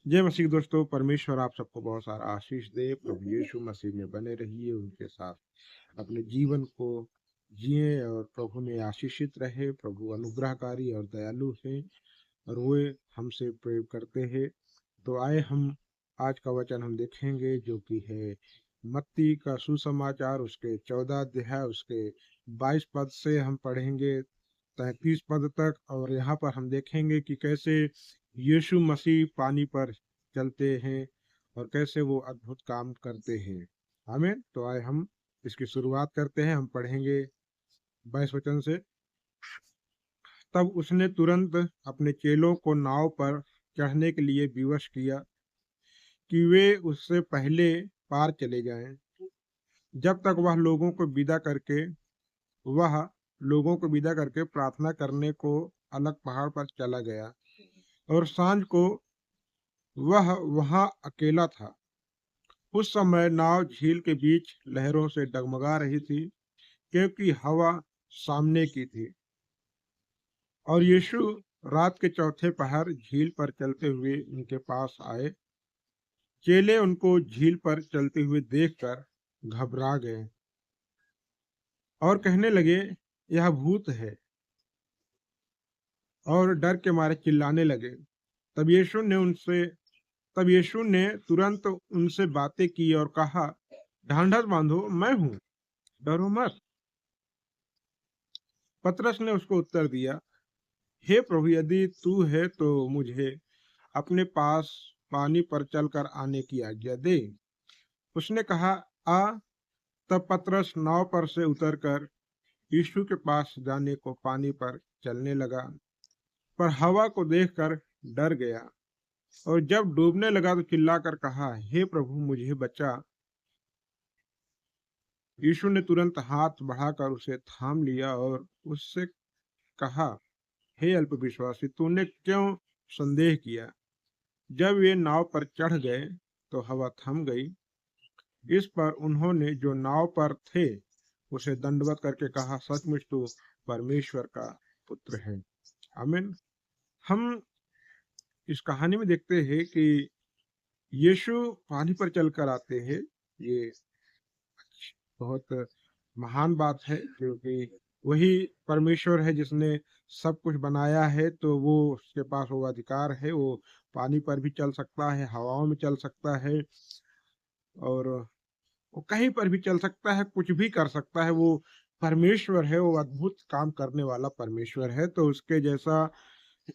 जय मसीह दोस्तों, परमेश्वर आप सबको बहुत सारा आशीष दे। प्रभु यीशु मसीह में बने रहिए, उनके साथ अपने जीवन को जिए और प्रभु में आशीषित रहे। प्रभु अनुग्रहकारी और दयालु है और वो हमसे प्रेम करते हैं। तो आए हम आज का वचन हम देखेंगे जो कि है मत्ती का सुसमाचार, उसके 14 अध्याय, उसके 22 पद से हम पढ़ेंगे 33 पद तक। और यहाँ पर हम देखेंगे कि कैसे यीशु मसीह पानी पर चलते हैं और कैसे वो अद्भुत काम करते हैं। आमीन। तो आए हम इसकी शुरुआत करते हैं। हम पढ़ेंगे 22 वचन से। तब उसने तुरंत अपने चेलों को नाव पर चढ़ने के लिए विवश किया कि वे उससे पहले पार चले जाएं, जब तक वह लोगों को विदा करके प्रार्थना करने को अलग पहाड़ पर चला गया। और सांझ को वह वहां अकेला था। उस समय नाव झील के बीच लहरों से डगमगा रही थी, क्योंकि हवा सामने की थी। और यीशु रात के चौथे पहर झील पर चलते हुए उनके पास आए। चेले उनको झील पर चलते हुए देखकर घबरा गए और कहने लगे, यह भूत है, और डर के मारे चिल्लाने लगे। तब यीशु ने तुरंत उनसे बातें की और कहा, ढांढस बांधो, मैं हूं, डरो मत। पतरस ने उसको उत्तर दिया, हे प्रभु, यदि तू है तो मुझे अपने पास पानी पर चलकर आने की आज्ञा दे। उसने कहा, आ। तब पतरस नाव पर से उतरकर यीशु के पास जाने को पानी पर चलने लगा, पर हवा को देखकर डर गया और जब डूबने लगा तो चिल्लाकर कहा, हे प्रभु, मुझे बचा। यीशु ने तुरंत हाथ बढ़ाकर उसे थाम लिया और उससे कहा, हे अल्पविश्वासी, तूने क्यों संदेह किया? जब वे नाव पर चढ़ गए तो हवा थम गई। इस पर उन्होंने जो नाव पर थे उसे दंडवत करके कहा, सचमुच तू परमेश्वर का पुत्र है। आमीन। हम इस कहानी में देखते हैं कि यीशु पानी पर चलकर आते हैं। ये बहुत महान बात है, क्योंकि वही परमेश्वर है जिसने सब कुछ बनाया है। तो वो उसके पास वो अधिकार है, वो पानी पर भी चल सकता है, हवाओं में चल सकता है, और वो कहीं पर भी चल सकता है, कुछ भी कर सकता है। वो परमेश्वर है, वो अद्भुत काम करने वाला परमेश्वर है। तो उसके जैसा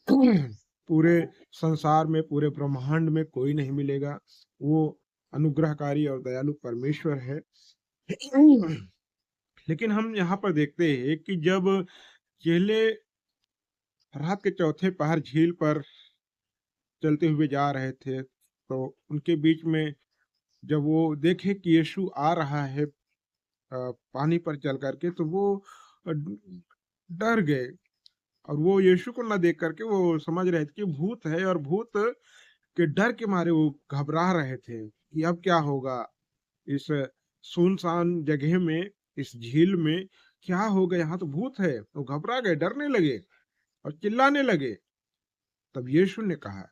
पूरे संसार में, पूरे ब्रह्मांड में कोई नहीं मिलेगा। वो अनुग्रहकारी और दयालु परमेश्वर है। लेकिन हम यहाँ पर देखते हैं कि जब चेले रात के चौथे पहर झील पर चलते हुए जा रहे थे, तो उनके बीच में जब वो देखे कि यीशु आ रहा है पानी पर चल करके, तो वो डर गए। और वो यीशु को न देख करके वो समझ रहे थे कि भूत है, और भूत के डर के मारे वो घबरा रहे थे कि अब क्या होगा इस सुनसान जगह में, इस झील में क्या होगा, यहाँ तो भूत है। तो घबरा गए, डरने लगे और चिल्लाने लगे। तब यीशु ने कहा,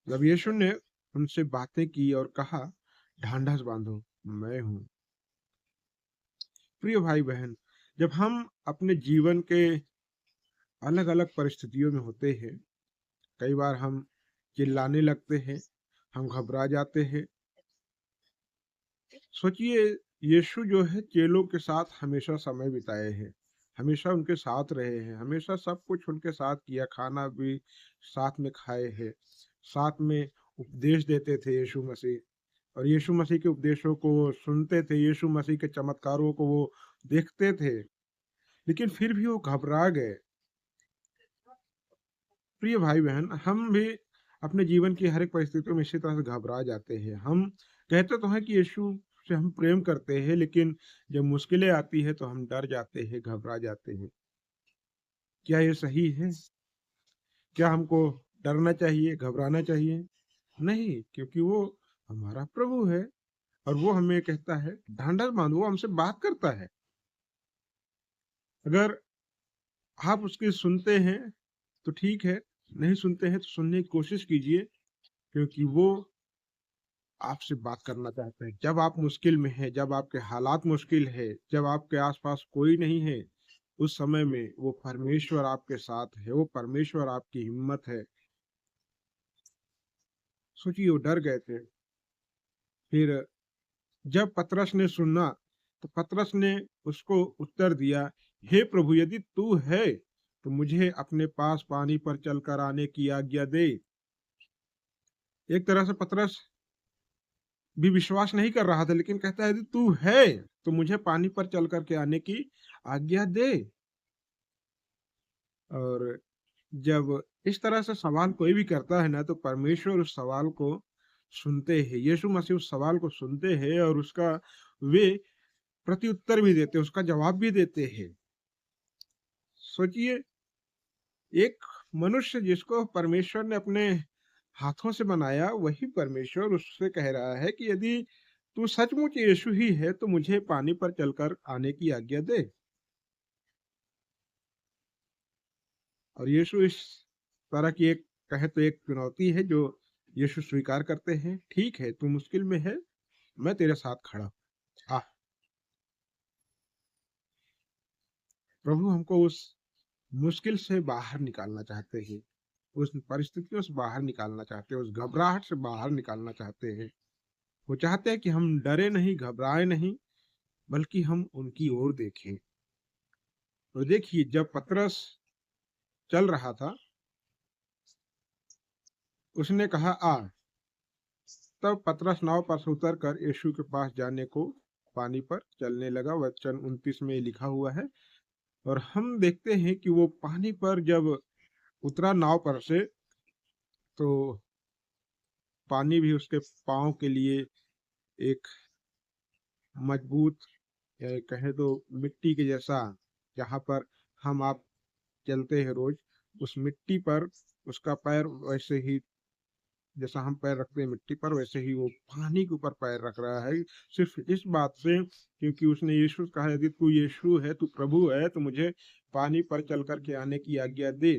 जब यीशु ने उनसे बातें की और कहा, ढांढस बांधो, मैं हूं। प्रिय भाई बहन, जब हम अपने जीवन के अलग अलग परिस्थितियों में होते हैं, कई बार हम चिल्लाने लगते हैं, हम घबरा जाते हैं। सोचिए, यीशु जो है चेलों के साथ हमेशा समय बिताए हैं, हमेशा उनके साथ रहे हैं, हमेशा सब कुछ उनके साथ किया, खाना भी साथ में खाए हैं, साथ में उपदेश देते थे यीशु मसीह। और यीशु मसीह के उपदेशों को वो सुनते थे, यीशु मसीह के चमत्कारों को वो देखते थे, लेकिन फिर भी वो घबरा गए। प्रिय भाई बहन, हम भी अपने जीवन की हर एक परिस्थितियों में इसी तरह से घबरा जाते हैं। हम कहते तो हैं कि यीशु से हम प्रेम करते हैं, लेकिन जब मुश्किलें आती है तो हम डर जाते हैं, घबरा जाते हैं। क्या ये सही है? क्या हमको डरना चाहिए, घबराना चाहिए? नहीं, क्योंकि वो हमारा प्रभु है और वो हमें कहता है, ढांढस बांधो, वो हमसे बात करता है। अगर आप उसकी सुनते हैं तो ठीक है, नहीं सुनते हैं तो सुनने की कोशिश कीजिए, क्योंकि वो आपसे बात करना चाहते हैं। जब आप मुश्किल में हैं, जब आपके हालात मुश्किल है, जब आपके आसपास कोई नहीं है, उस समय में वो परमेश्वर आपके साथ है, वो परमेश्वर आपकी हिम्मत है। सोचिए, वो डर गए थे। फिर जब पतरस ने सुना, तो पतरस ने उसको उत्तर दिया, हे प्रभु, यदि तू है तो मुझे अपने पास पानी पर चलकर आने की आज्ञा दे। एक तरह से पतरस भी विश्वास नहीं कर रहा था, लेकिन कहता है, यदि तू है तो मुझे पानी पर चल करके आने की आज्ञा दे। और जब इस तरह से सवाल कोई भी करता है ना, तो परमेश्वर उस सवाल को सुनते हैं। यीशु मसीह उस सवाल को सुनते हैं और उसका वे प्रत्युत्तर भी देते हैं, उसका जवाब भी देते हैं। सोचिए, एक मनुष्य जिसको परमेश्वर ने अपने हाथों से बनाया, वही परमेश्वर उससे कह रहा है कि यदि तू सचमुच यीशु ही है तो मुझे पानी पर चलकर आने की आज्ञा दे। और यीशु इस तरह की एक कहे तो एक चुनौती है जो यीशु स्वीकार करते हैं। ठीक है, तू मुश्किल में है, मैं तेरे साथ खड़ा हूं। आ, प्रभु हमको उस मुश्किल से बाहर निकालना चाहते हैं, उस परिस्थितियों से बाहर निकालना चाहते हैं, उस घबराहट से बाहर निकालना चाहते हैं। वो चाहते हैं कि हम डरे नहीं, घबराए नहीं, बल्कि हम उनकी ओर देखें। और देखिए, जब पतरस चल रहा था, उसने कहा, आ। तब पतरस नाव पर से उतर कर यीशु के पास जाने को पानी पर चलने लगा। वचन 29 में लिखा हुआ है। और हम देखते हैं कि वो पानी पर जब उतरा नाव पर से, तो पानी भी उसके पाँव के लिए एक मजबूत, या कहें तो मिट्टी के जैसा, जहाँ पर हम आप चलते हैं रोज, उस मिट्टी पर उसका पैर वैसे ही, जैसा हम पैर रखते हैं मिट्टी पर, वैसे ही वो पानी के ऊपर पैर रख रहा है। सिर्फ इस बात से, क्योंकि उसने यीशु से कहा, यदि तू यीशु है, तू प्रभु है, तो मुझे पानी पर चल करके आने की आज्ञा दे।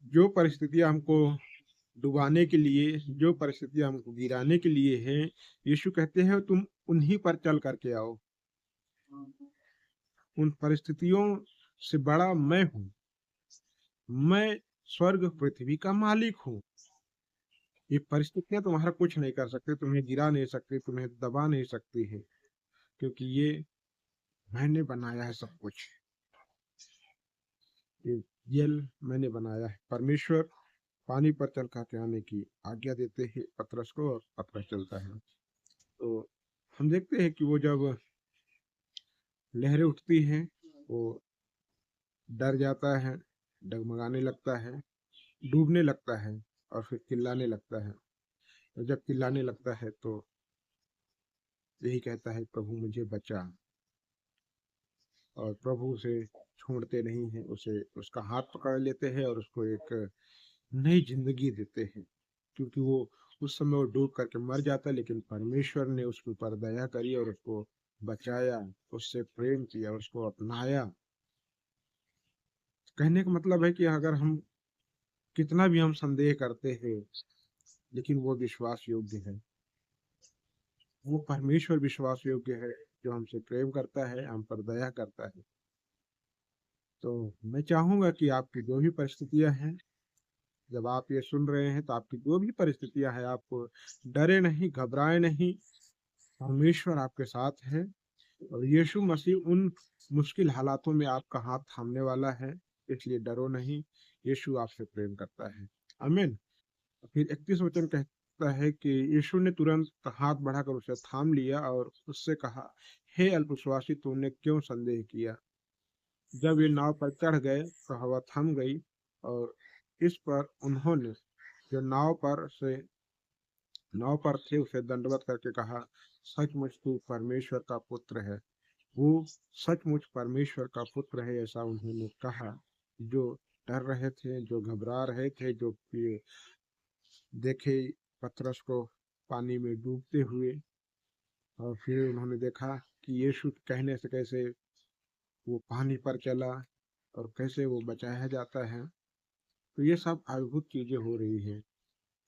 जो परिस्थितियां हमको डुबाने के लिए, जो परिस्थितियां हमको गिराने के लिए है, यीशु कहते हैं तुम उन्हीं पर चल करके आओ। उन परिस्थितियों से बड़ा मैं हूँ। मैं स्वर्ग पृथ्वी का मालिक हूँ। ये परिस्थितियां तुम्हारा कुछ नहीं कर सकते, तुम्हें गिरा नहीं सकती, तुम्हें दबा नहीं सकती है, क्योंकि ये मैंने बनाया है सब कुछ। ये जेल मैंने बनाया है। परमेश्वर पानी पर चल करके आने की आज्ञा देते हैं पतरस को, और पतरस चलता है। तो हम देखते हैं कि वो जब लहरें उठती हैं, वो डर जाता है, डगमगाने लगता है, डूबने लगता है, और फिर चिल्लाने लगता है। और जब चिल्लाने लगता है तो यही कहता है, प्रभु मुझे बचा। और प्रभु उसे छोड़ते नहीं हैं, उसे उसका हाथ पकड़ लेते हैं और उसको एक नई जिंदगी देते हैं। क्योंकि वो उस समय वो डूब करके मर जाता, लेकिन परमेश्वर ने उसके ऊपर दया करी और उसको बचाया, उससे प्रेम किया, उसको अपनाया। कहने का मतलब है कि अगर हम कितना भी हम संदेह करते हैं, लेकिन वो विश्वास योग्य है। वो परमेश्वर विश्वास योग्य है, जो हमसे प्रेम करता है, हम पर दया करता है। तो मैं चाहूंगा कि आपकी जो भी परिस्थितियां हैं, जब आप ये सुन रहे हैं, तो आपकी जो भी परिस्थितियां हैं, आप डरे नहीं, घबराए नहीं। परमेश्वर आपके साथ है, और यीशु मसीह उन मुश्किल हालातों में आपका हाथ थामने वाला है। इसलिए डरो नहीं, यीशु आपसे प्रेम करता है। आमीन। फिर 31 वचन कहता है कि यीशु ने तुरंत हाथ बढ़ाकर उसे थाम लिया और उससे कहा, हे अल्पविश्वासी, तूने क्यों संदेह किया। जब ये नाव पर चढ़ गए तो हवा थम गई, और इस पर उन्होंने जो नाव पर थे उसे दंडवत करके कहा, सचमुच तू परमेश्वर का पुत्र है। वो सचमुच परमेश्वर का पुत्र है, ऐसा उन्होंने कहा। जो डर रहे थे, जो घबरा रहे थे, जो देखे पतरस को पानी में डूबते हुए, और फिर उन्होंने देखा कि यीशु कहने से कैसे वो पानी पर चला और कैसे वो बचाया जाता है। तो ये सब अद्भुत चीज़ें हो रही हैं।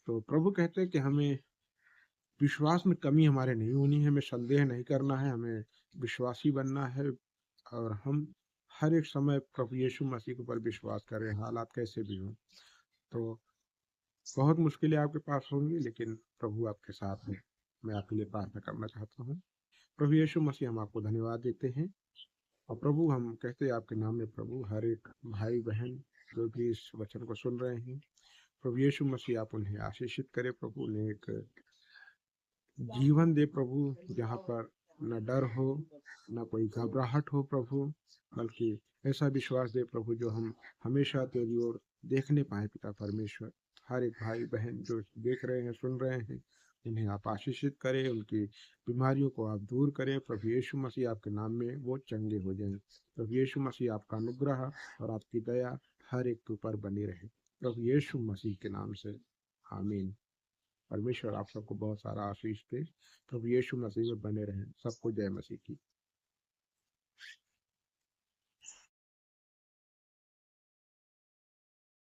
तो प्रभु कहते हैं कि हमें विश्वास में कमी हमारे नहीं होनी है, हमें संदेह नहीं करना है, हमें विश्वासी बनना है और हम हर एक समय प्रभु यीशु मसीह के ऊपर विश्वास करें, हालात कैसे भी हों। तो बहुत मुश्किलें आपके पास होंगी, लेकिन प्रभु आपके साथ हैं। मैं आपके लिए प्रार्थना करना चाहता हूँ। प्रभु यीशु मसीह, हम आपको धन्यवाद देते हैं और प्रभु हम कहते हैं आपके नाम में प्रभु हर एक भाई-बहन जो भी इस वचन को सुन रहे हैं, प्रभु यीशु मसीह आप उन्हें आशीषित करें प्रभु, उन्हें एक जीवन दे प्रभु, जहाँ पर न डर हो, न कोई घबराहट हो प्रभु, बल्कि ऐसा विश्वास दे प्रभु जो हम हमेशा तेरी ओर देखने पाएँ पिता परमेश्वर। हर एक भाई-बहन जो देख रहे हैं, सुन रहे हैं, उन्हें आप आशीषित करें, उनकी बीमारियों को आप दूर करें। प्रभु यीशु मसीह आपके नाम में वो चंगे हो जाएँ। प्रभु यीशु मसीह आपका अनुग्रह और आपकी दया हर एक के ऊपर बनी रहे। प्रभु यीशु मसीह के नाम से आमीन। परमेश्वर आप सबको बहुत सारा आशीष दे। प्रभु यीशु मसीह में बने रहें। सबको जय मसीह की।